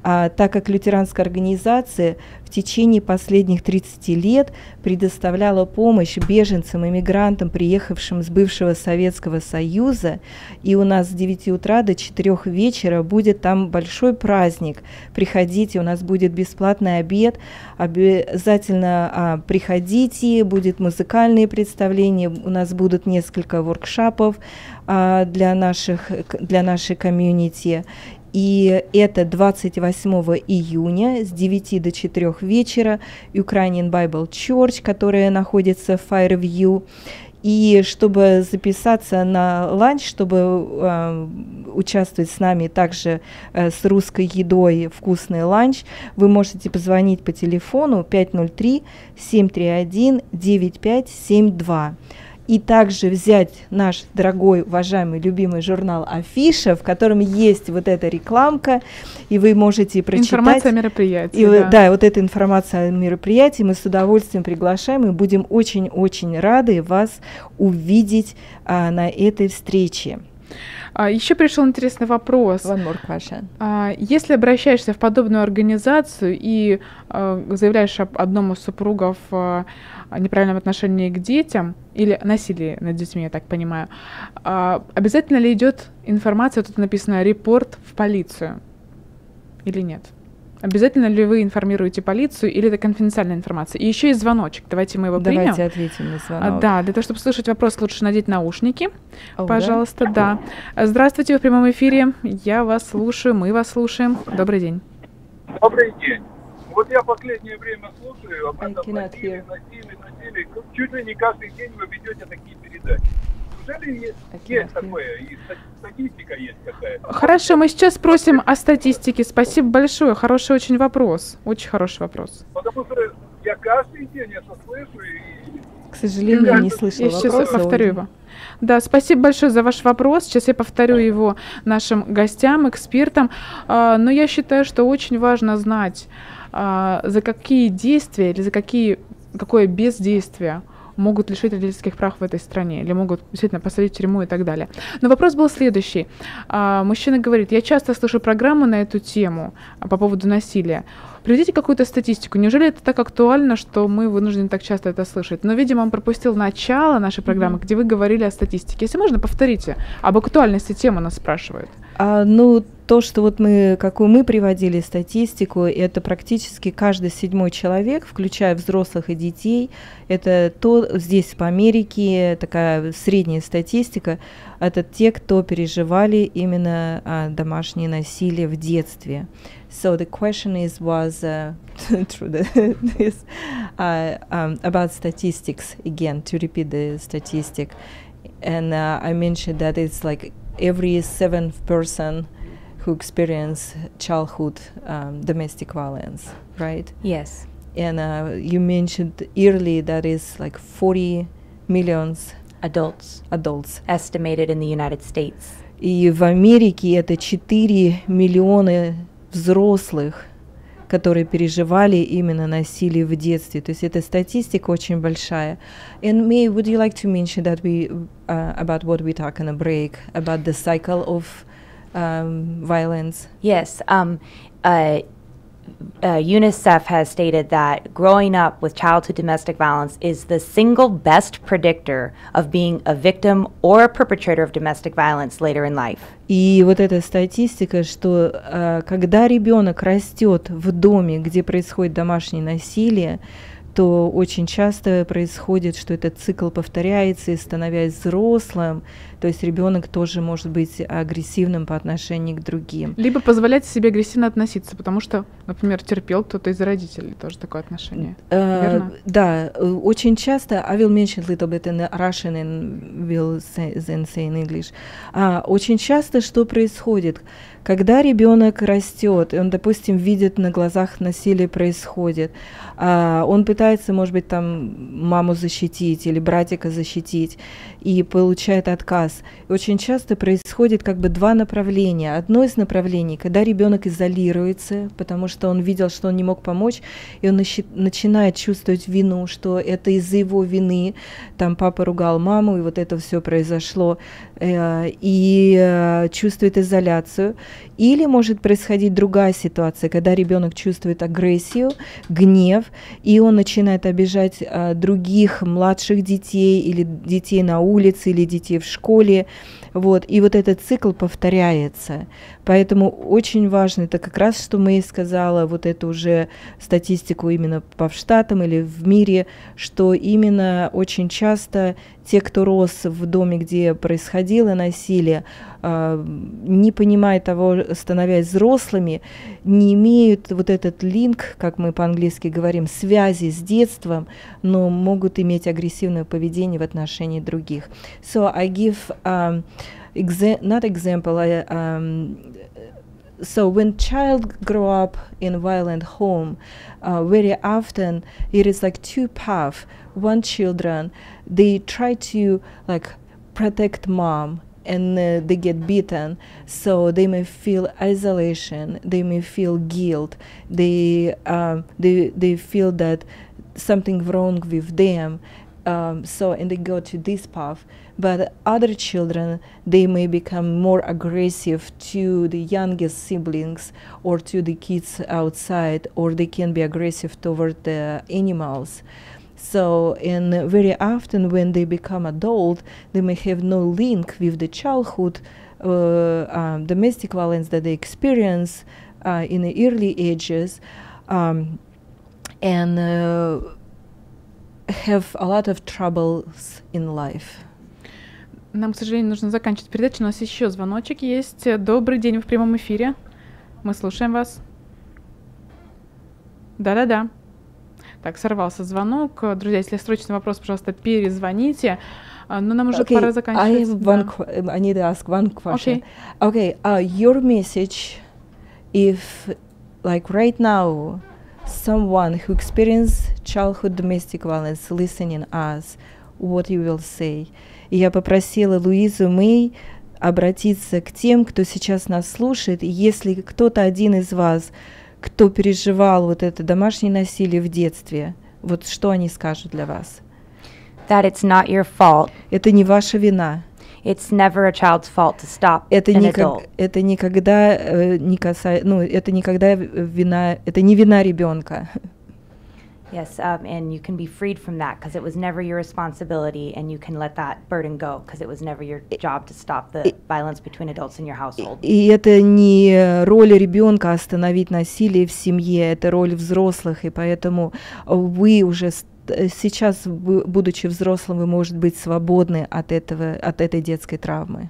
так как лютеранская организация в течение последних 30 лет предоставляла помощь беженцам, иммигрантам, приехавшим с бывшего Советского Союза, и у нас с 9 утра до 4 вечера будет там большой праздник. Приходите, у нас будет бесплатный обед, обязательно приходите, будет музыкальные представления, у нас будут несколько воркшопов для нашей комьюнити. И это 28 июня с 9 до 4 вечера Ukrainian Bible Church, которая находится в Fairview. И чтобы записаться на ланч, чтобы участвовать с нами также с русской едой, вкусный ланч, вы можете позвонить по телефону 503-731-9572. И также взять наш дорогой, уважаемый, любимый журнал «Афиша», в котором есть вот эта рекламка, и вы можете прочитать. Информация о мероприятии. Да, вот эта информация о мероприятии мы с удовольствием приглашаем, и будем очень-очень рады вас увидеть на этой встрече. Еще пришел интересный вопрос. One more question. Если обращаешься в подобную организацию и заявляешь об одном из супругов неправильном отношении к детям или насилии над детьми, я так понимаю, обязательно ли идет информация, тут написано «репорт в полицию» или нет? Обязательно ли вы информируете полицию или это конфиденциальная информация? И еще есть звоночек. Давайте мы его примем. Давайте ответим на звонок. Да, для того, чтобы слышать вопрос, лучше надеть наушники. Пожалуйста, да. Здравствуйте, вы в прямом эфире. Я вас слушаю, мы вас слушаем. Добрый день. Добрый день. Вот я последнее время слушаю об этом насилии. Чуть ли не каждый день вы ведете такие передачи. Неужели есть такое? И статистика есть какая-то? Хорошо, мы сейчас спросим о статистике. Спасибо большое. Хороший очень вопрос. Очень хороший вопрос. Потому что я каждый день это слышу и... К сожалению, не слышала вопроса. Я сейчас повторю его. Да, спасибо большое за ваш вопрос. Сейчас я повторю его нашим гостям, экспертам. Но я считаю, что очень важно знать, за какие действия или за какое бездействие могут лишить родительских прав в этой стране или могут действительно посадить в тюрьму и так далее. Но вопрос был следующий. Мужчина говорит, я часто слышу программы на эту тему по поводу насилия. Приведите какую-то статистику. Неужели это так актуально, что мы вынуждены так часто это слышать? Но, видимо, он пропустил начало нашей программы, где вы говорили о статистике. Если можно, повторите. Об актуальности темы нас спрашивают. То, что вот какую мы приводили статистику, это практически каждый 7-й человек, включая взрослых и детей. Это здесь по Америке такая средняя статистика. Это те, кто переживали именно домашнее насилие в детстве. So the question was about statistics again, to repeat the statistic, and I mentioned that it's like every 7th person who experience childhood domestic violence, right? Yes. And you mentioned early that is like 40 million adults estimated in the United States. И в Америке это 4 миллиона взрослых, которые переживали именно насилие в детстве. То есть эта статистика очень большая. And May, would you like to mention that about what we talked on a break, about the cycle of violence? Yes. UNICEF has stated that growing up with childhood domestic violence is the single best predictor of being a victim or a perpetrator of domestic violence later in life. И вот эта статистика, что когда ребенок растет в доме, где происходит домашнее насилие, то очень часто происходит, что этот цикл повторяется, и становясь взрослым, то есть ребенок тоже может быть агрессивным по отношению к другим. Либо позволять себе агрессивно относиться, потому что, например, терпел кто-то из родителей, тоже такое отношение. Верно? Да, очень часто, I will mention a little bit in Russian and will say in English. Очень часто что происходит? Когда ребенок растет, и он, допустим, видит на глазах насилие происходит, он пытается, может быть, там маму защитить или братика защитить и получает отказ. И очень часто происходит как бы два направления. Одно из направлений, когда ребенок изолируется, потому что он видел, что он не мог помочь, и он начинает чувствовать вину, что это из-за его вины, там папа ругал маму, и вот это все произошло. и чувствует изоляцию. Или может происходить другая ситуация, когда ребенок чувствует агрессию, гнев, и он начинает обижать других младших детей, или детей на улице, или детей в школе. Вот. И вот этот цикл повторяется. Поэтому очень важно, это как раз, что Мэй сказала, вот эту уже статистику именно по штатам или в мире, что именно очень часто те, кто рос в доме, где происходило насилие, не понимая того, становясь взрослыми, не имеют вот этот линк, как мы по-английски говорим, связи с детством, но могут иметь агрессивное поведение в отношении других. So I give not example. So when child grow up in violent home, very often it is like two paths. One children, they try to like protect mom, and they get beaten, so they may feel isolation, they may feel guilt, they feel that something wrong with them, so and they go to this path. But other children, they may become more aggressive to the youngest siblings or to the kids outside, or they can be aggressive toward the animals. So, and very often when they become adult, they may have no link with the childhood domestic violence that they experience in the early ages, and have a lot of troubles in life. Нам, к сожалению, нужно заканчивать передачу. У нас еще звоночек есть. Добрый день, вы в прямом эфире. Мы слушаем вас. Да-да-да. Так, сорвался звонок. Друзья, если срочный вопрос, пожалуйста, перезвоните. Но нам уже пора заканчивать. I need to ask one question. Okay, your message, if, like right now, someone who experienced childhood domestic violence listening us, what you will say? И я попросила Луизу Мэй обратиться к тем, кто сейчас нас слушает. И если кто-то один из вас, кто переживал вот это домашнее насилие в детстве, вот что они скажут для вас? That it's not your fault. Это не ваша вина. It's never a child's fault to stop Это an adult. Это никогда не касается, ну, это никогда вина, это не вина ребенка. Yes, and you can be freed from that because it was never your responsibility, and you can let that burden go because it was never your job to stop the violence between adults in your household. И это не роль ребенка остановить насилие в семье, это роль взрослых, и поэтому вы уже сейчас, будучи взрослым, вы можете быть свободны от этой детской травмы.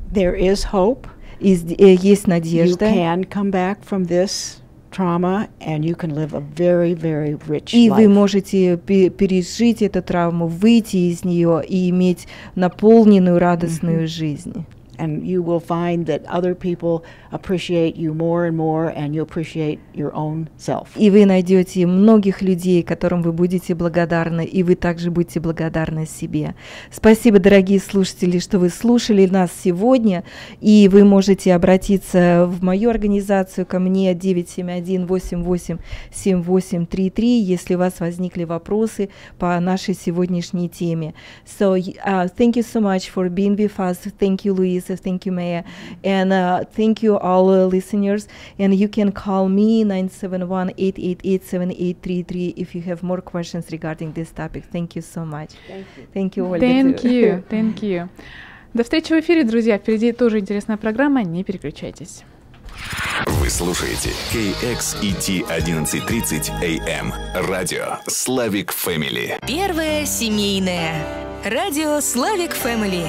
There is hope. Есть надежда. You can come back from this trauma, and you can live a very, very rich И life. вы можете пережить эту травму, выйти из нее и иметь наполненную, радостную жизнь. And you will find that other people appreciate you more and more, and you appreciate your own self. И вы найдете многих людей, которым вы будете благодарны, и вы также будете благодарны себе. Спасибо, дорогие слушатели, что вы слушали нас сегодня, и вы можете обратиться в мою организацию, ко мне 971-88-7833, если у вас возникли вопросы по нашей сегодняшней теме. So, thank you so much for being with us. Thank you, Louise. Thank you, Maya. And thank you, all listeners. And you can call me 971-888-7833 if you have more questions regarding this topic. Thank you so much. Thank you, Olga. Thank you. До встречи в эфире, друзья. Впереди тоже интересная программа. Не переключайтесь. Вы слушаете KXET 1130 AM. Радио Slavic Family. Первое семейное. Радио Slavic Family.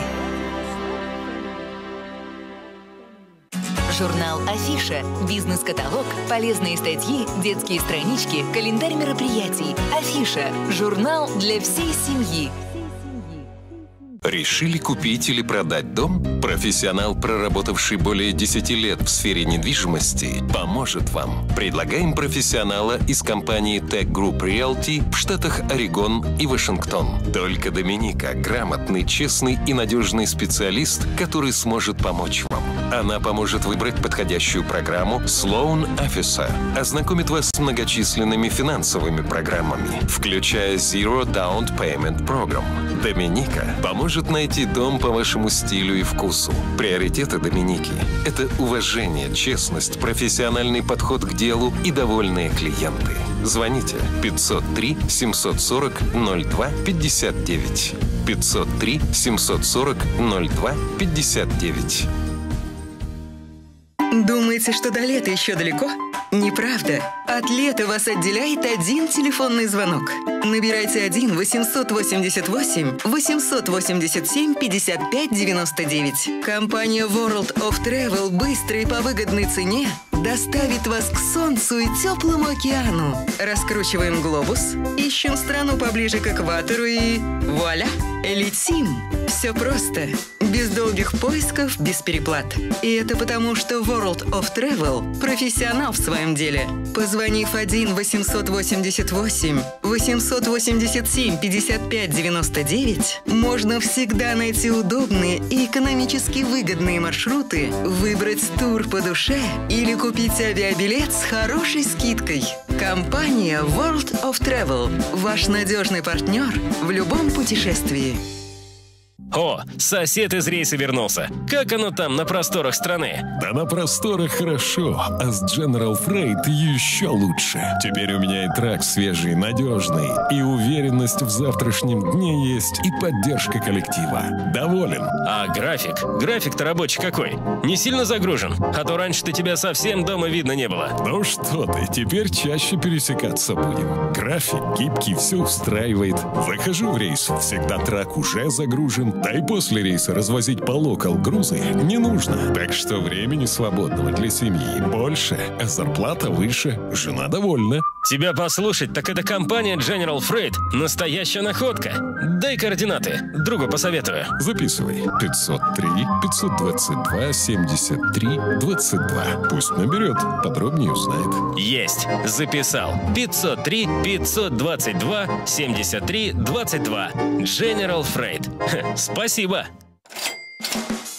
Журнал «Афиша», бизнес-каталог, полезные статьи, детские странички, календарь мероприятий. «Афиша» – журнал для всей семьи. Решили купить или продать дом? Профессионал, проработавший более 10 лет в сфере недвижимости, поможет вам. Предлагаем профессионала из компании Tech Group Realty в штатах Орегон и Вашингтон. Только Доминика – грамотный, честный и надежный специалист, который сможет помочь вам. Она поможет выбрать подходящую программу с Loan Officer, ознакомит вас с многочисленными финансовыми программами, включая Zero Down Payment Program, Доминика поможет найти дом по вашему стилю и вкусу. Приоритеты Доминики – это уважение, честность, профессиональный подход к делу и довольные клиенты. Звоните 503 740 02 59. 503 740 02 59. Думаете, что до лета еще далеко? Неправда. От лета вас отделяет один телефонный звонок. Набирайте 1-887-887-55-99. Компания World of Travel быстро и по выгодной цене доставит вас к солнцу и теплому океану. Раскручиваем глобус, ищем страну поближе к экватору и вуаля! Летим! Все просто. Без долгих поисков, без переплат. И это потому, что World of Travel – профессионал в своем деле. Позвонив 1-888-887-55-99, можно всегда найти удобные и экономически выгодные маршруты, выбрать тур по душе или купить авиабилет с хорошей скидкой. Компания World of Travel – ваш надежный партнер в любом путешествии. О, сосед из рейса вернулся. Как оно там на просторах страны? Да на просторах хорошо, а с General Freight еще лучше. Теперь у меня и трак свежий, надежный, и уверенность в завтрашнем дне есть, и поддержка коллектива. Доволен. А график? График-то рабочий какой? Не сильно загружен? А то раньше-то тебя совсем дома видно не было. Ну что ты, теперь чаще пересекаться будем. График гибкий, все устраивает. Захожу в рейс, всегда трак уже загружен. Да и после рейса развозить по локал грузы не нужно. Так что времени свободного для семьи больше, а зарплата выше. Жена довольна. Тебя послушать, так это компания General Freight. Настоящая находка. Дай координаты. Другу посоветую. Записывай. 503-522-73-22. Пусть наберет, подробнее узнает. Есть. Записал. 503-522-73-22. General Freight. Спасибо.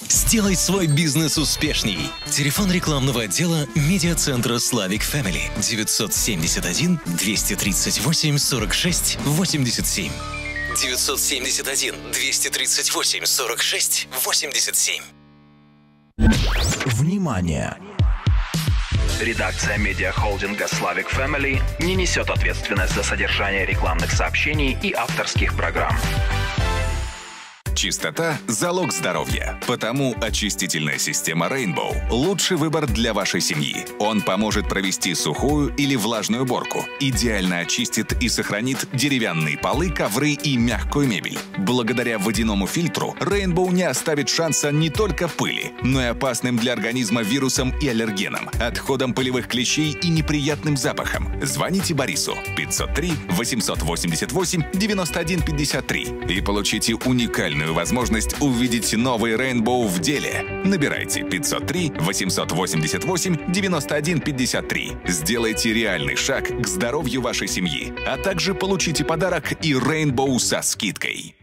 Сделай свой бизнес успешней. Телефон рекламного отдела медиацентра Slavic Family 971 238 46 87. 971 238 46 87. Внимание! Редакция медиахолдинга Slavic Family не несет ответственность за содержание рекламных сообщений и авторских программ. Чистота – залог здоровья. Потому очистительная система Rainbow – лучший выбор для вашей семьи. Он поможет провести сухую или влажную уборку, идеально очистит и сохранит деревянные полы, ковры и мягкую мебель. Благодаря водяному фильтру Rainbow не оставит шанса не только пыли, но и опасным для организма вирусам и аллергенам, отходам пылевых клещей и неприятным запахам. Звоните Борису 503-888-9153 и получите уникальную возможность увидеть новый Rainbow в деле. Набирайте 503-888-9153. Сделайте реальный шаг к здоровью вашей семьи, а также получите подарок и Rainbow со скидкой.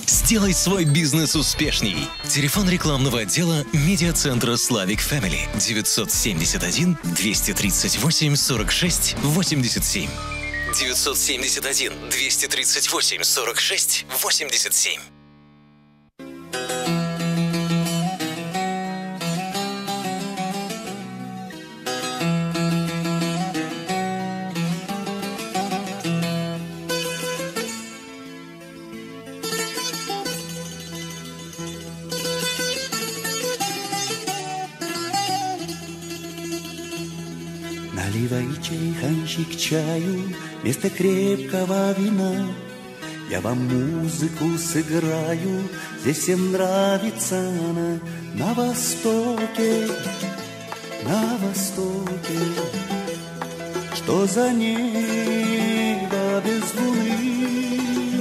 Сделай свой бизнес успешней. Телефон рекламного отдела медиацентра Slavic Family 971 238 46 87. 971 238 46 87. Наливай чайханчик чаю вместо крепкого вина. Я вам музыку сыграю, здесь всем нравится она. На востоке, что за небо без луны.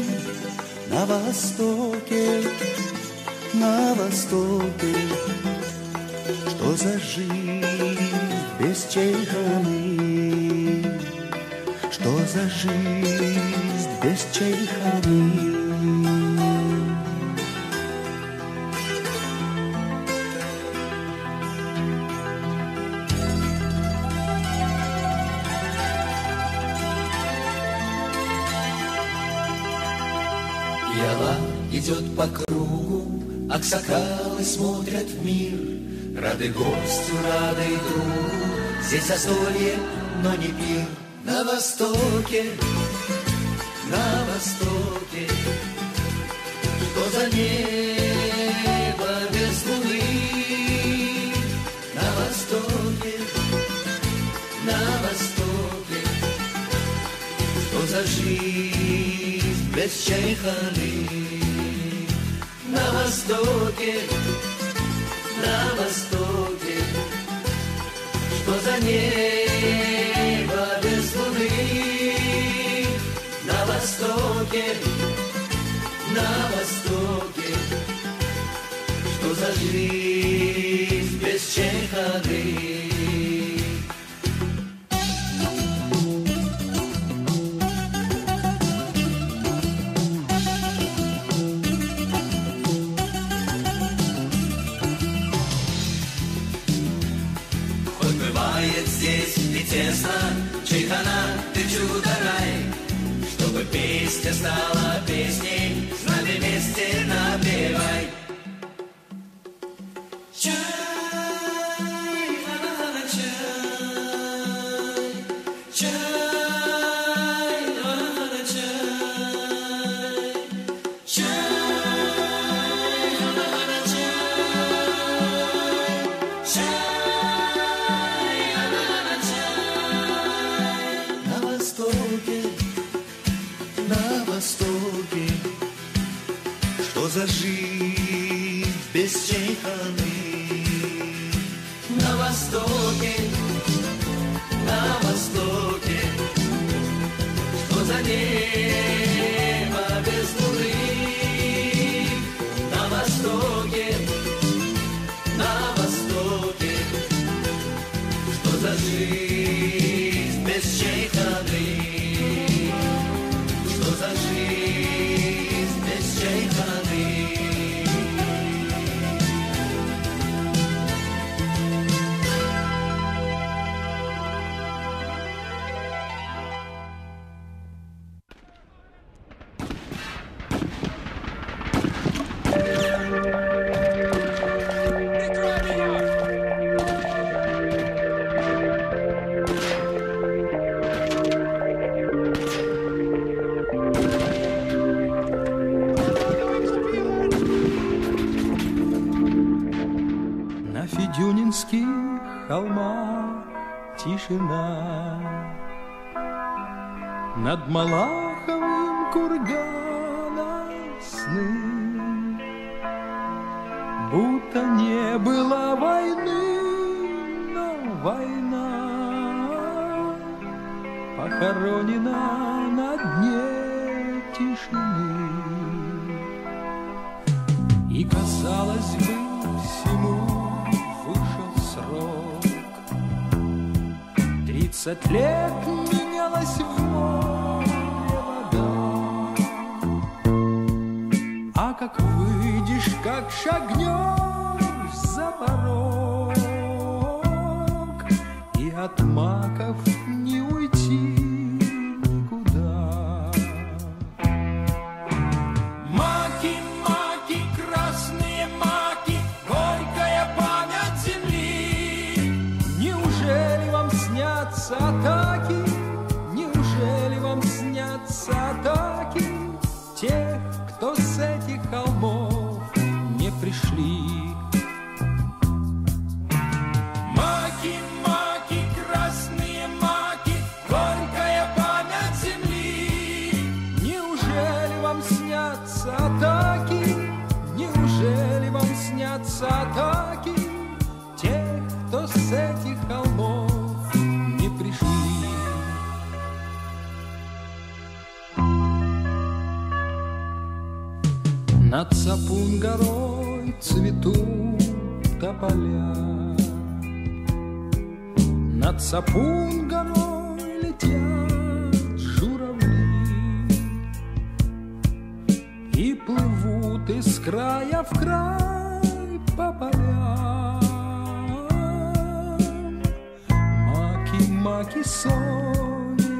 На востоке, что за жизнь без чайханы, что за жизнь без чайханы. идет по кругу, аксакалы смотрят в мир. Рады гостю, рады другу, здесь застолье, но не пир. На востоке, что за небо без луны? На востоке, что за жизнь без чайханы? На востоке, что за небо без луны? На востоке, что за жизнь без чайханы? Здесь и тесно, чайхана, ты чудо-рай, чтобы песня стала песней, с нами вместе напевай. Чай, хана-хана, чай, чай, хана-хана, чай, чай, хана-хана, чай, чай. Что за жизнь без чайханы? На востоке, что за небо без луны? На востоке, что за жизнь без чайханы? Что за жизнь без чайханы? Дюнинских холмах тишина, над Малаховым курганом сны, будто не было войны, но война похоронена на дне тишины. И казалось бы, всему 30 лет менялась в море вода, а как выйдешь, как шагнешь за порог, и от маков не уйти никуда. Маки, маки, красные маки, горькая память земли. Неужели вам снятся атаки? Неужели вам снятся атаки тех, кто с этих холмов не пришли? Маки, маки, красные маки, горькая память земли. Неужели вам снятся атаки? Неужели вам снятся атаки тех, кто с этих холмов не пришли? Над Сапун-горой цветут тополя, над Сапун-горой летят журавли и плывут из края в край по полям. Маки, маки, сон